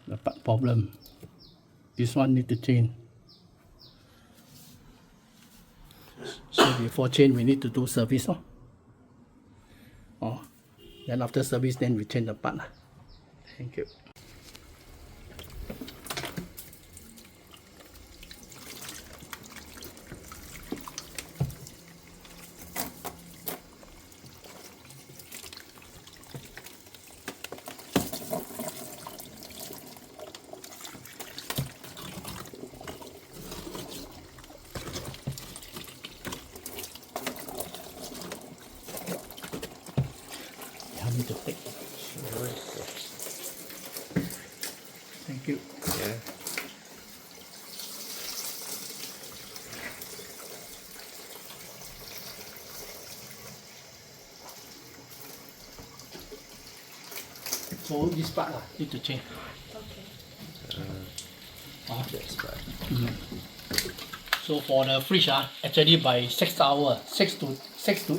the part problem. This one need to change. So before change, we need to do service. Then after service, then we change the part. Thank you. You need to take. Thank you. Yeah. So this part need to change. That's right. So for the fridge, actually by 6 hours, 6 to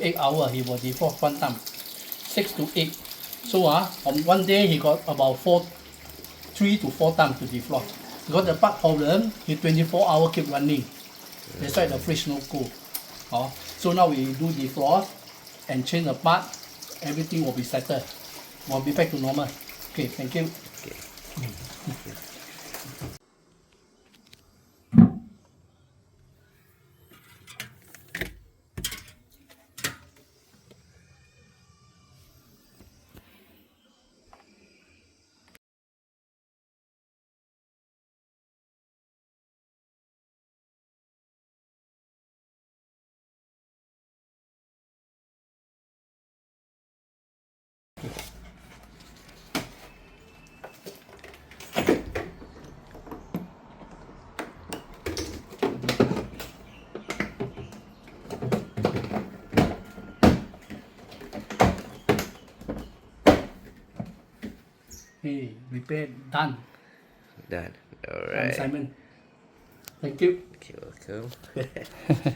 8 hours, he will defrost one time. 6 to 8. So on one day he got about 3 to 4 times to defrost. Because the part problem, he 24 hours keep running. That's why the fridge no cool. So now we do defrost and change the part, everything will be settled. Will be back to normal. Okay, thank you. Okay. Hey, repair done. Done. Done, Alright. Simon. Thank you. Okay, welcome.